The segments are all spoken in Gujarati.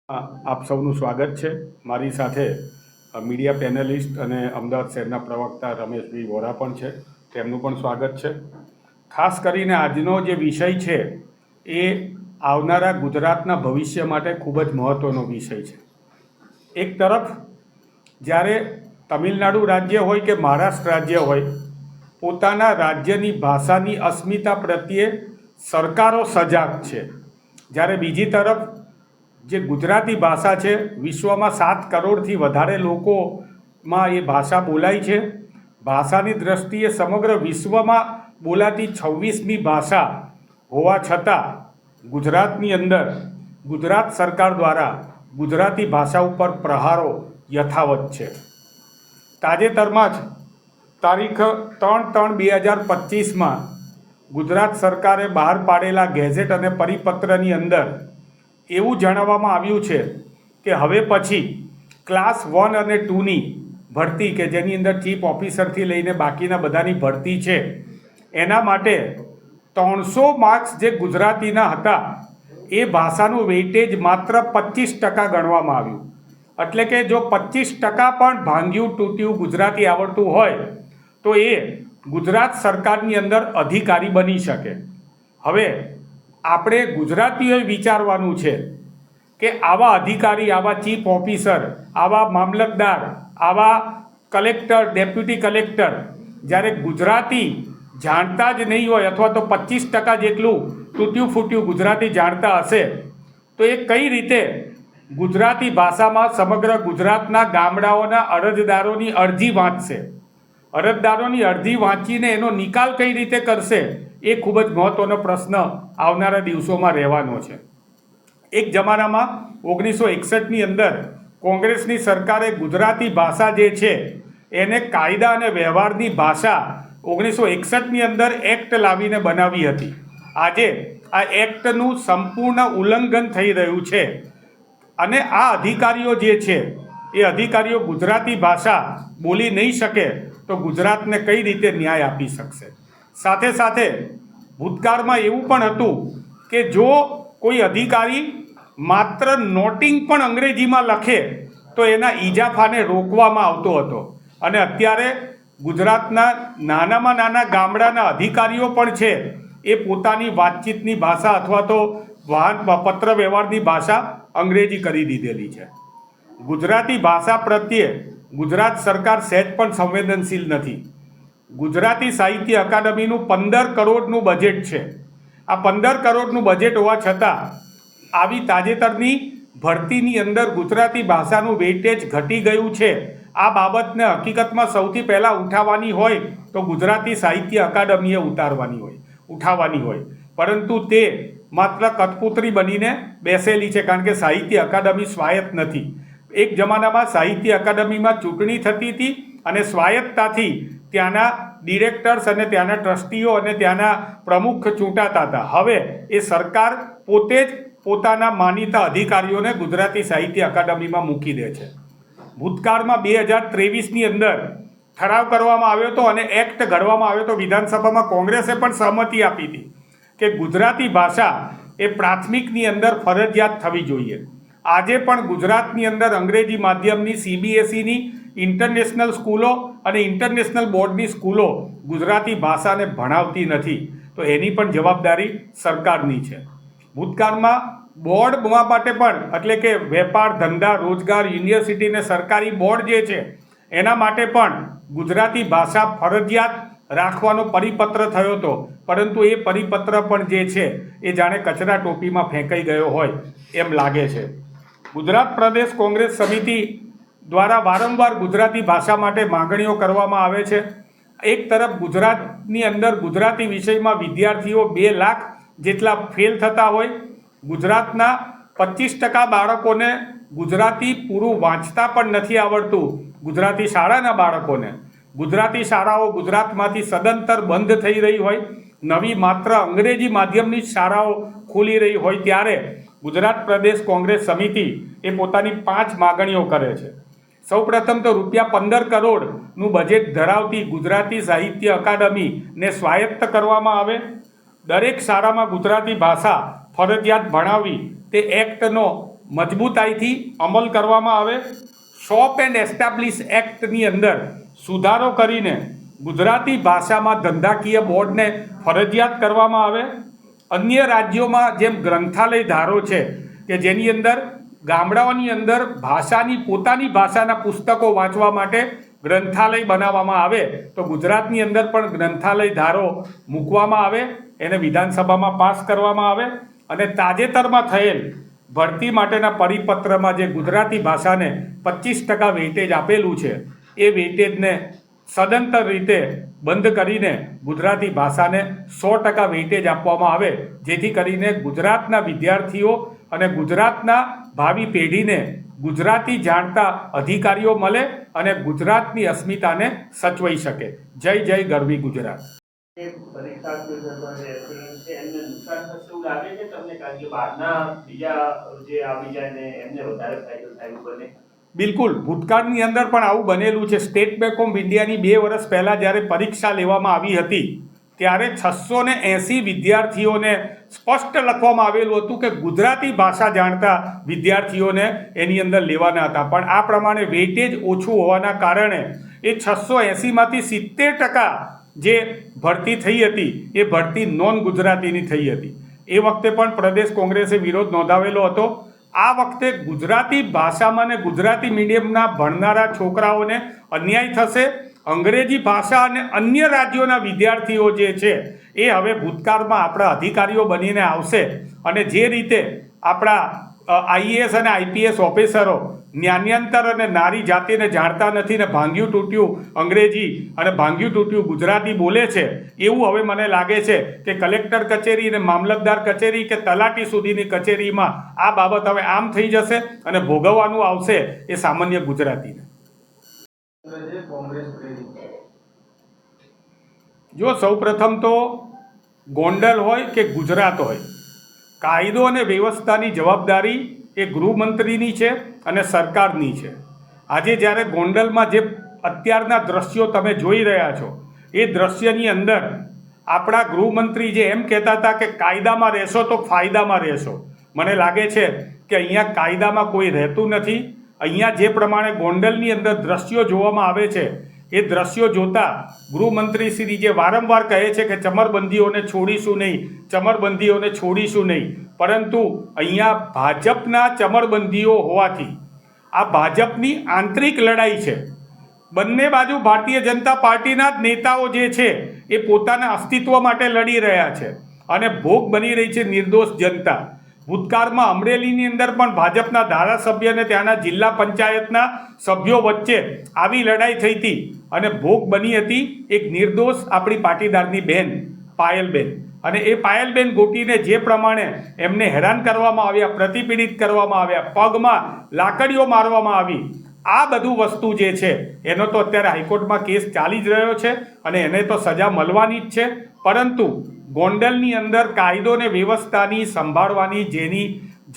આપ સૌનું સ્વાગત છે. મારી સાથે મીડિયા પેનલિસ્ટ અને અમદાવાદ શહેરના પ્રવક્તા રમેશભાઈ વોરા પણ છે. તેમનું પણ સ્વાગત છે. ખાસ કરીને આજનો જે વિષય છે એ આવનારા ગુજરાતના ભવિષ્ય માટે ખૂબ જ મહત્ત્વનો વિષય છે. એક તરફ જ્યારે તમિલનાડુ રાજ્ય હોય કે મહારાષ્ટ્ર રાજ્ય હોય, પોતાના રાજ્યની ભાષાની અસ્મિતા પ્રત્યે સરકારો સજાગ છે, જ્યારે બીજી તરફ જે ગુજરાતી ભાષા છે, વિશ્વમાં 7 કરોડથી વધારે લોકોમાં એ ભાષા બોલાય છે. ભાષાની દ્રષ્ટિએ સમગ્ર વિશ્વમાં બોલાતી 26મી ભાષા હોવા છતાં ગુજરાતની અંદર ગુજરાત સરકાર દ્વારા ગુજરાતી ભાષા ઉપર પ્રહારો યથાવત છે. તાજેતરમાં જ તારીખ 3/3/2025માં ગુજરાત સરકારે બહાર પાડેલા ગેઝેટ અને પરિપત્રની અંદર એવું જણાવવામાં આવ્યું છે કે હવે પછી ક્લાસ 1 અને 2ની ભરતી, કે જેની અંદર ચીફ ઓફિસરથી લઈને બાકીના બધાની ભરતી છે, એના માટે 300 માર્ક્સ જે ગુજરાતીના હતા એ ભાષાનું વેઇટેજ માત્ર 25% ગણવામાં આવ્યું. એટલે કે જો 25% પણ ભાંગ્યું તૂટ્યું ગુજરાતી આવડતું હોય તો એ ગુજરાત સરકારની અંદર અધિકારી બની શકે. હવે આપણે ગુજરાતીઓએ વિચારવાનું છે કે આવા અધિકારી, આવા ચીફ ઓફિસર, આવા મામલતદાર, આવા કલેક્ટર, ડેપ્યુટી કલેક્ટર જ્યારે ગુજરાતી જાણતા જ નહીં હોય અથવા તો 25% જેટલું તૂટ્યું ફૂટ્યું ગુજરાતી જાણતા હશે તો એ કઈ રીતે ગુજરાતી ભાષામાં સમગ્ર ગુજરાતના ગામડાઓના અરજદારોની અરજી વાંચશે, અરજદારોની અરજી વાંચીને એનો નિકાલ કઈ રીતે કરશે, એ ખૂબ જ મહત્ત્વનો પ્રશ્ન આવનારા દિવસોમાં રહેવાનો છે. એક જમાનામાં 1961ની અંદર કોંગ્રેસની સરકારે ગુજરાતી ભાષા જે છે એને કાયદા અને વ્યવહારની ભાષા 1961ની અંદર એક્ટ લાવીને બનાવી હતી. આજે આ એક્ટનું સંપૂર્ણ ઉલ્લંઘન થઈ રહ્યું છે અને આ અધિકારીઓ જે છે એ અધિકારીઓ ગુજરાતી ભાષા બોલી નહીં શકે તો ગુજરાતને કઈ રીતે ન્યાય આપી શકશે. સાથે સાથે ભૂતકાળમાં એવું પણ હતું કે જો કોઈ અધિકારી માત્ર નોટિંગ પણ અંગ્રેજીમાં લખે તો એના ઇજાફાને રોકવામાં આવતો હતો. અને અત્યારે ગુજરાતના નાનામાં નાના ગામડાના અધિકારીઓ પણ છે એ પોતાની વાતચીતની ભાષા અથવા તો પત્ર વ્યવહારની ભાષા અંગ્રેજી કરી દીધેલી છે. ગુજરાતી ભાષા પ્રત્યે ગુજરાત સરકાર સહેજ પણ સંવેદનશીલ નથી. ગુજરાતી સાહિત્ય અકાદમીનું 15 કરોડનું બજેટ છે. આ 15 કરોડનું બજેટ હોવા છતાં આવી તાજેતરની ભરતીની અંદર ગુજરાતી ભાષાનું વેઇટેજ ઘટી ગયું છે. આ બાબતને હકીકતમાં સૌથી પહેલાં ઉઠાવવાની હોય તો ગુજરાતી સાહિત્ય અકાદમીએ ઉઠાવવાની હોય, પરંતુ તે માત્ર કઠપૂતળી બનીને બેસેલી છે, કારણ કે સાહિત્ય અકાદમી સ્વાયત્ત નથી. એક જમાનામાં સાહિત્ય અકાદમીમાં ચૂંટણી થતી હતી અને સ્વાયત્તતાથી ત્યાંના ડિરેક્ટર્સ અને ત્યાંના ટ્રસ્ટીઓ અને ત્યાંના પ્રમુખ ચૂંટાતા હતા. હવે એ સરકાર પોતે જ પોતાના માનીતા અધિકારીઓને ગુજરાતી સાહિત્ય અકાદમીમાં મૂકી દે છે. ભૂતકાળમાં 2023ની અંદર ઠરાવ કરવામાં આવ્યો હતો અને એક્ટ ઘડવામાં આવ્યો હતો. વિધાનસભામાં કોંગ્રેસે પણ સહમતિ આપી હતી કે ગુજરાતી ભાષા એ પ્રાથમિકની અંદર ફરજિયાત થવી જોઈએ. આજે પણ ગુજરાતની અંદર અંગ્રેજી માધ્યમની CBSEની ઇન્ટરનેશનલ સ્કૂલો અને ઇન્ટરનેશનલ બોર્ડની સ્કૂલો ગુજરાતી ભાષાને ભણાવતી નથી, તો એની પણ જવાબદારી સરકારની છે. ભૂતકાળમાં બોર્ડ માટે પણ, એટલે કે વેપાર, ધંધા, રોજગાર, યુનિવર્સિટી અને સરકારી બોર્ડ જે છે એના માટે પણ ગુજરાતી ભાષા ફરજિયાત રાખવાનો પરિપત્ર થયો હતો, પરંતુ એ પરિપત્ર પણ જે છે એ જાણે કચરા ટોપીમાં ફેંકાઈ ગયો હોય એમ લાગે છે. ગુજરાત પ્રદેશ કોંગ્રેસ સમિતિ દ્વારા વારંવાર ગુજરાતી ભાષા માટે માગણીઓ કરવામાં આવે છે. એક તરફ ગુજરાતની અંદર ગુજરાતી વિષયમાં વિદ્યાર્થીઓ 2 લાખ જેટલા ફેલ થતા હોય, ગુજરાતના 25% બાળકોને ગુજરાતી પૂરું વાંચતા પણ નથી આવડતું. ગુજરાતી શાળાના બાળકોને ગુજરાતી શાળાઓ ગુજરાતમાંથી સદંતર બંધ થઈ રહી હોય, નવી માત્ર અંગ્રેજી માધ્યમની શાળાઓ ખુલી રહી હોય, ત્યારે ગુજરાત પ્રદેશ કોંગ્રેસ સમિતિ એ પોતાની 5 માગણીઓ કરે છે. સૌપ્રથમ તો ₹15 કરોડનું બજેટ ધરાવતી ગુજરાતી સાહિત્ય અકાદમીને સ્વાયત્ત કરવામાં આવે. દરેક શાળામાં ગુજરાતી ભાષા ફરજિયાત ભણાવવી તે એક્ટનો મજબૂતાઈથી અમલ કરવામાં આવે. શોપ એન્ડ એસ્ટાબ્લિશ એક્ટની અંદર સુધારો કરીને ગુજરાતી ભાષામાં ધંધાકીય બોર્ડને ફરજિયાત કરવામાં આવે. અન્ય રાજ્યોમાં જેમ ગ્રંથાલય ધારો છે કે જેની અંદર ગામડાઓની અંદર ભાષાની પોતાની ભાષાના પુસ્તકો વાંચવા માટે ગ્રંથાલય બનાવવામાં આવે તો ગુજરાતની અંદર પણ ગ્રંથાલય ધારો મૂકવામાં આવે, એને વિધાનસભામાં પાસ કરવામાં આવે. અને તાજેતરમાં થયેલ ભરતી માટેના પરિપત્રમાં જે ગુજરાતી ભાષાને 25% વેઇટેજ આપેલું છે એ વેઇટેજને સદંતર રીતે બંધ કરીને ગુજરાતી ભાષાને 100% વેઇટેજ આપવામાં આવે, જેથી કરીને ગુજરાતના વિદ્યાર્થીઓ અને ગુજરાતના ભાવિ પેઢીને ગુજરાતી જાણતા અધિકારીઓ મળે અને ગુજરાતની અસ્મિતાને સચવાઈ શકે. જય જય ગરવી ગુજરાત. બિલકુલ, ભૂતકાળની અંદર પણ આવું બનેલું છે. સ્ટેટ બેંક ઓફ ઇન્ડિયાની 2 વર્ષ પહેલાં જ્યારે પરીક્ષા લેવામાં આવી હતી ત્યારે 680 વિદ્યાર્થીઓને સ્પષ્ટ લખવામાં આવેલું હતું કે ગુજરાતી ભાષા જાણતા વિદ્યાર્થીઓને એની અંદર લેવાના હતા. પણ આ પ્રમાણે વેઇટેજ ઓછું હોવાના કારણે એ 680માંથી 70% જે ભરતી થઈ હતી એ ભરતી નોન ગુજરાતીની થઈ હતી. એ વખતે પણ પ્રદેશ કોંગ્રેસે વિરોધ નોંધાવેલો હતો. આ વખતે ગુજરાતી ભાષામાં ને ગુજરાતી મીડિયમના ભણનારા છોકરાઓને અન્યાય થશે. અંગ્રેજી ભાષા અને અન્ય રાજ્યોના વિદ્યાર્થીઓ જે છે એ હવે ભૂતકાળમાં આપણા અધિકારીઓ બનીને આવશે અને જે રીતે આપણા આઈએએસ અને આઈપીએસ ઓફિસરો જ્ઞાન્યંતર અને નારી જાતિને જાણતા નથી ને ભાંગ્યું તૂટ્યું અંગ્રેજી અને ભાંગ્યું તૂટ્યું ગુજરાતી બોલે છે, એવું હવે મને લાગે છે કે કલેક્ટર કચેરી અને મામલતદાર કચેરી કે તલાટી સુધીની કચેરીમાં આ બાબત હવે આમ થઈ જશે અને ભોગવવાનું આવશે એ સામાન્ય ગુજરાતીને. જો સૌપ્રથમ તો ગોંડલ હોય કે ગુજરાત હોય, કાયદો અને વ્યવસ્થાની જવાબદારી એ ગૃહમંત્રીની છે અને સરકારની છે. આજે જ્યારે ગોંડલમાં જે અત્યારના દ્રશ્યો તમે જોઈ રહ્યા છો એ દ્રશ્યની અંદર આપણા ગૃહમંત્રી જે એમ કહેતા હતા કે કાયદામાં રહેશો તો ફાયદામાં રહેશો, મને લાગે છે કે અહીંયા કાયદામાં કોઈ રહેતું નથી. અહીંયા જે પ્રમાણે ગોંડલની અંદર દ્રશ્યો જોવામાં આવે છે એ દ્રશ્યો જોતા ગૃહમંત્રી શ્રી જે વારંવાર કહે છે કે ચમરબંધીઓને છોડીશું નહીં, ચમરબંધીઓને છોડીશું નહીં, પરંતુ અહીંયા ભાજપના ચમરબંધીઓ હોવાથી આ ભાજપની આંતરિક લડાઈ છે. બંને બાજુ ભારતીય જનતા પાર્ટીના જ નેતાઓ જે છે એ પોતાના અસ્તિત્વ માટે લડી રહ્યા છે અને ભોગ બની રહી છે નિર્દોષ જનતા. ભૂતકાળમાં અમરેલીની અંદર પણ ભાજપના ધારાસભ્ય અને ત્યાંના જિલ્લા પંચાયતના સભ્યો વચ્ચે આવી લડાઈ થઈ હતી અને ભોગ બની હતી એક નિર્દોષ આપણી પાટીદારની બહેન પાયલબેન. અને એ પાયલબેન ગોટીને જે પ્રમાણે એમને હેરાન કરવામાં આવ્યા, પ્રતિપીડિત કરવામાં આવ્યા, પગમાં લાકડીઓ મારવામાં આવી, આ બધું વસ્તુ જે છે એનો તો અત્યારે હાઈકોર્ટમાં કેસ ચાલી જ રહ્યો છે અને એને તો સજા મળવાની જ છે. પરંતુ ગોંડલની અંદર કાયદો અને વ્યવસ્થાની સંભાળવાની જેની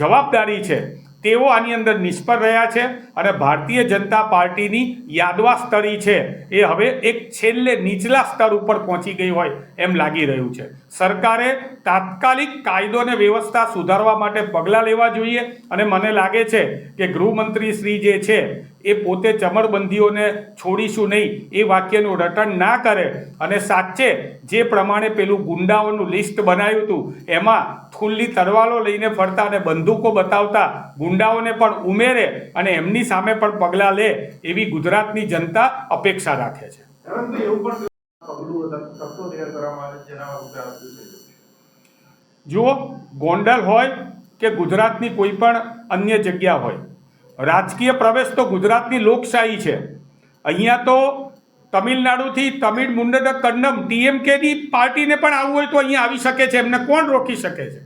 જવાબદારી છે તેઓ આની અંદર નિષ્ફળ રહ્યા છે અને ભારતીય જનતા પાર્ટીની યાદવા સ્તરી છે એ હવે એક છેલ્લે નીચલા સ્તર ઉપર પહોંચી ગઈ હોય એમ લાગી રહ્યું છે. સરકારે તાત્કાલિક કાયદો અને વ્યવસ્થા સુધારવા માટે પગલાં લેવા જોઈએ અને મને લાગે છે કે ગૃહમંત્રી શ્રી જે છે એ પોતે ચમરબંધીઓને છોડીશું નહીં એ વાક્યનું રટણ ના કરે અને સાચે જે પ્રમાણે પેલું ગુંડાઓનું લિસ્ટ બનાવ્યું હતું એમાં ખુલ્લી તલવારો લઈને ફરતા અને બંદૂકો બતાવતા ગુંડાઓને પણ ઉમેરે અને એમની સામે પણ પગલાં લે એવી ગુજરાતની જનતા અપેક્ષા રાખે છે. જુઓ, ગોંડલ હોય કે ગુજરાતની કોઈ પણ અન્ય જગ્યા હોય, રાજકીય પ્રવેશ તો ગુજરાતની લોકશાહી છે. અહીંયા તો તમિલનાડુથી તમિળ મુંડન કન્નમ ટીએમકેની પાર્ટીને પણ આવવું હોય તો અહીંયા આવી શકે છે, એમને કોણ રોકી શકે છે?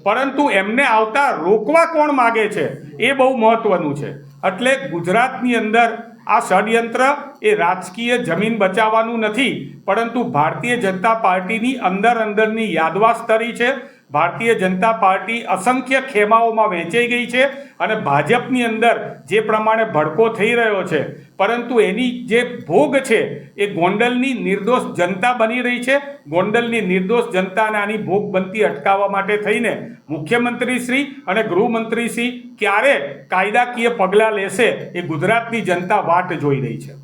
પરંતુ એમને આવતા રોકવા કોણ માગે છે એ બહુ મહત્વનું છે. એટલે ગુજરાતની અંદર આ ષડયંત્ર એ રાજકીય જમીન બચાવવાનું નથી, પરંતુ ભારતીય જનતા પાર્ટીની અંદરની યાદવા સ્તરી છે. ભારતીય જનતા પાર્ટી અસંખ્ય ખેમાઓમાં વહેંચાઈ ગઈ છે અને ભાજપની અંદર જે પ્રમાણે ભડકો થઈ રહ્યો છે, પરંતુ એની જે ભોગ છે એ ગોંડલની નિર્દોષ જનતા બની રહી છે. ગોંડલની નિર્દોષ જનતાને આની ભોગ બનતી અટકાવવા માટે થઈને મુખ્યમંત્રીશ્રી અને ગૃહમંત્રીશ્રી ક્યારે કાયદાકીય પગલાં લેશે એ ગુજરાતની જનતા વાટ જોઈ રહી છે.